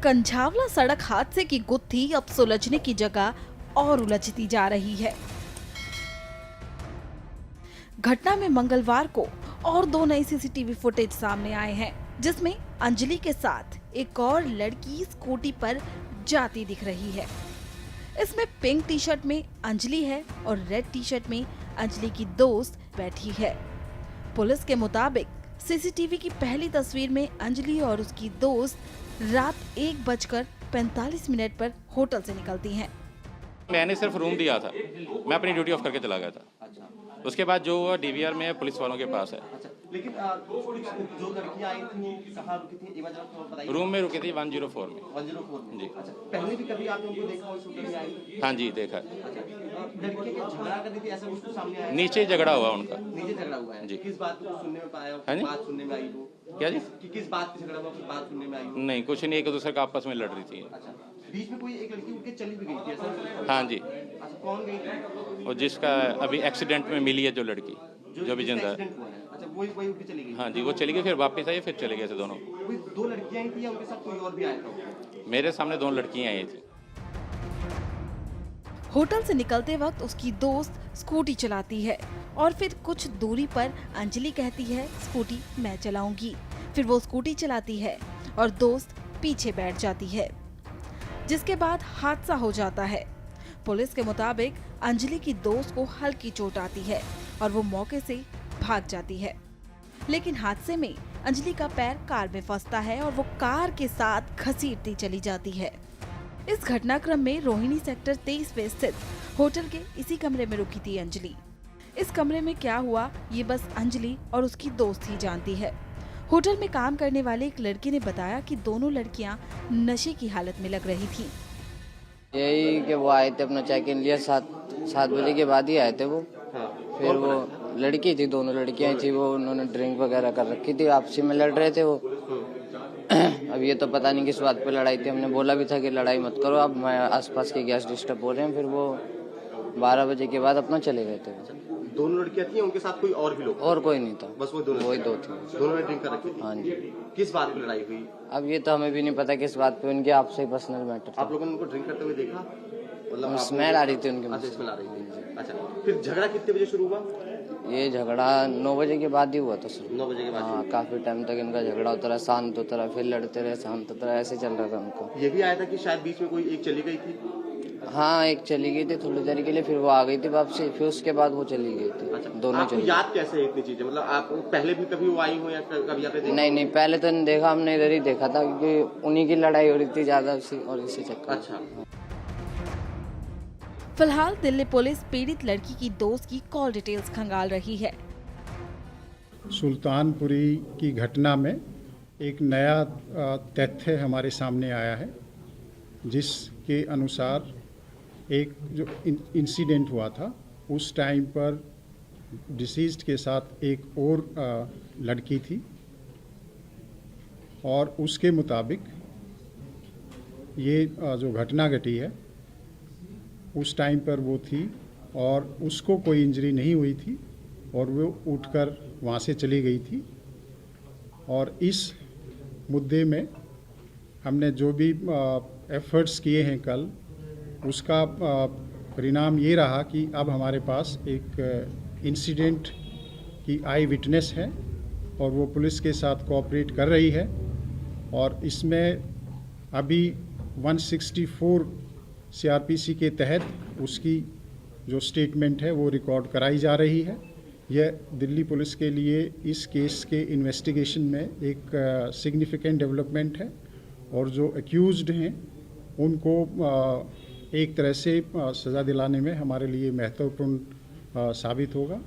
कंझावला सड़क हादसे की गुत्थी अब सुलझने की जगह और उलझती जा रही है। घटना में मंगलवार को और 2 नए सीसीटीवी फुटेज सामने आए हैं, जिसमें अंजलि के साथ एक और लड़की स्कूटी पर जाती दिख रही है। इसमें पिंक टी शर्ट में अंजलि है और रेड टी शर्ट में अंजलि की दोस्त बैठी है। पुलिस के मुताबिक सीसीटीवी की पहली तस्वीर में अंजलि और उसकी दोस्त रात 1:45 पर होटल से निकलती हैं। मैंने सिर्फ रूम दिया था, मैं अपनी ड्यूटी ऑफ करके चला गया था। उसके बाद जो हुआ डीवीआर में पुलिस वालों के पास है। लेकिन जो लड़कियां आई थी कहाँ रुकी थी, एक बार जरा बताइए। रूम में रुकी थी 104 में। 104 में जी। अच्छा, पहले भी कभी आपने उनको देखा उस होटल में आई? हाँ जी, देखा। लड़कियां क्या झगड़ा कर रही थी, ऐसा कुछ सामने आया? नीचे झगड़ा हुआ उनका। नीचे झगड़ा हुआ है जी। किस बात को सुनने में पाया? हाँ जी? बात सुनने में आई वो क्या जी? कि किस बात की झगड़ा हुआ, कुछ बात सुनने में आई? नहीं, कुछ नहीं, एक दूसरे का आपस में लड़ रही थी। अच्छा, बीच में कोई एक लड़की उठ के चली भी गई थी ऐसा? हाँ जी। अच्छा, कौन गई थी? और जिसका अभी एक्सीडेंट में मिली है जो लड़की, जो भी जिंदा है। एक्सीडेंट हुआ है। अच्छा, वही उठ के चली गई? हाँ जी, वो चली गई, फिर वापस आई, फिर चले गए थे दोनों। कोई 2 लड़कियां ही थी या उनके साथ कोई और भी आया था? मेरे सामने 2 लड़कियां आई थी। होटल से निकलते वक्त उसकी दोस्त स्कूटी चलाती है और फिर कुछ दूरी पर अंजलि कहती है स्कूटी मैं चलाऊंगी। फिर वो स्कूटी चलाती है और दोस्त पीछे बैठ जाती है, जिसके बाद हादसा हो जाता है। पुलिस के मुताबिक अंजलि की दोस्त को हल्की चोट आती है और वो मौके से भाग जाती है, लेकिन हादसे में अंजलि का पैर कार में फंसता है और वो कार के साथ घसीटती चली जाती है। इस घटनाक्रम में रोहिणी सेक्टर 23 में स्थित होटल के इसी कमरे में रुकी थी अंजलि। इस कमरे में क्या हुआ ये बस अंजलि और उसकी दोस्त ही जानती है। होटल में काम करने वाले एक लड़के ने बताया कि दोनों लड़कियां नशे की हालत में लग रही थीं। यही कि वो आए थे, अपना चेक इन लिया 7 बजे के बाद ही आए थे वो। फिर वो लड़की थी, दोनों लड़कियां थी, वो उन्होंने ड्रिंक वगैरह कर रखी थी, आपसी में लड़ रहे थे वो। अब ये तो पता नहीं किस बात पे लड़ाई थी, हमने बोला भी था कि लड़ाई मत करो, अब मैं आसपास के गेस्ट डिस्टर्ब हो रहे हैं। फिर वो 12 बजे के बाद अपना चले गए थे। दोनों लड़कियां थी, उनके साथ कोई और भी लोग? और कोई नहीं था, बस वही दो थे। दोनों ने ड्रिंक कर रखी थी? हाँ जी। किस बात पे लड़ाई हुई? अब ये तो हमें भी नहीं पता किस बात पे, उनके आपसे ही पर्सनल मैटर था। आप लोगों ने उनको ड्रिंक करते हुए देखा? मतलब स्मेल आ रही थी उनके मुंह अच्छा, से। स्मेल आ रही थी। अच्छा, फिर झगड़ा कितने बजे शुरू हुआ? ये झगड़ा 9 बजे के बाद ही हुआ था सर। 9 बजे के बाद? हाँ, काफी टाइम तक इनका झगड़ा होता रहा, शांत होता रहा, फिर लड़ते रहे, शांत होता रहा, ऐसे चल रहा था उनको। ये भी आया था कि शायद बीच में कोई एक चली गई थी? हाँ, एक चली गई थी थोड़ी देर के लिए, फिर वो आ गई थी वापसी, फिर उसके बाद वो चली गई थी। अच्छा, दोनों आपको चली याद कैसे है इतनी चीजें? मतलब आप पहले भी कभी वो आई हो या कभी आपने देखा? नहीं, पहले तो नहीं देखा हमने, इधर ही देखा था क्योंकि उन्हीं की लड़ाई हो रही थी ज्यादा और इसी चक्कर। अच्छा। फिलहाल दिल्ली पुलिस पीड़ित लड़की की दोस्त की कॉल डिटेल्स खंगाल रही है। सुल्तानपुरी की घटना में एक नया तथ्य हमारे सामने आया है, जिसके अनुसार एक जो इंसिडेंट हुआ था उस टाइम पर डिसीज्ड के साथ एक और लड़की थी, और उसके मुताबिक ये जो घटना घटी है उस टाइम पर वो थी और उसको कोई इंजरी नहीं हुई थी और वो उठकर वहाँ से चली गई थी। और इस मुद्दे में हमने जो भी एफर्ट्स किए हैं कल, उसका परिणाम ये रहा कि अब हमारे पास एक इंसिडेंट की आई विटनेस है और वो पुलिस के साथ कोऑपरेट कर रही है। और इसमें अभी 164 सीआरपीसी के तहत उसकी जो स्टेटमेंट है वो रिकॉर्ड कराई जा रही है। यह दिल्ली पुलिस के लिए इस केस के इन्वेस्टिगेशन में एक सिग्निफिकेंट डेवलपमेंट है और जो एक्यूज्ड हैं उनको एक तरह से सज़ा दिलाने में हमारे लिए महत्वपूर्ण साबित होगा।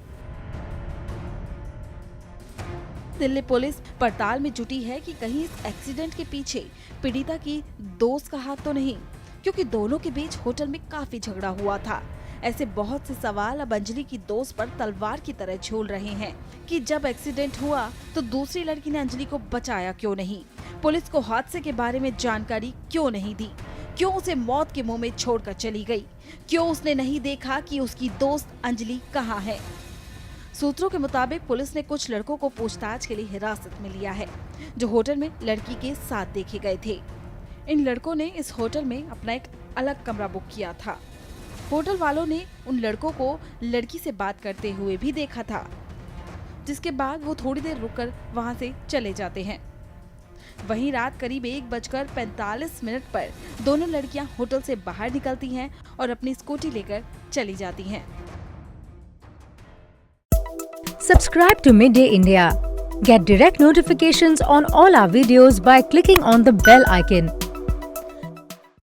दिल्ली पुलिस पड़ताल में जुटी है कि कहीं इस एक्सीडेंट के पीछे पीड़िता की दोस्त का हाथ तो नहीं, क्योंकि दोनों के बीच होटल में काफी झगड़ा हुआ था। ऐसे बहुत से सवाल अब अंजलि की दोस्त पर तलवार की तरह झूल रहे हैं कि जब एक्सीडेंट हुआ तो दूसरी लड़की ने अंजलि को बचाया क्यों नहीं, पुलिस को हादसे के बारे में जानकारी क्यों नहीं दी, क्यों उसे मौत के मुंह में छोड़कर चली गई, क्यों उसने नहीं देखा कि उसकी दोस्त अंजलि कहाँ है। सूत्रों के मुताबिक पुलिस ने कुछ लड़कों को पूछताछ के लिए हिरासत में लिया है, जो होटल में लड़की के साथ देखे गए थे। इन लड़कों ने इस होटल में अपना एक अलग कमरा बुक किया था। होटल वालों ने उन लड़कों को लड़की से बात करते हुए भी देखा था, जिसके बाद वो थोड़ी देर रुककर वहां से चले जाते हैं। वहीं रात करीब 1:45 पर दोनों लड़कियां होटल से बाहर निकलती हैं और अपनी स्कूटी लेकर चली जाती हैं। Subscribe to Midday India. Get direct notifications on all our videos by clicking on the bell icon.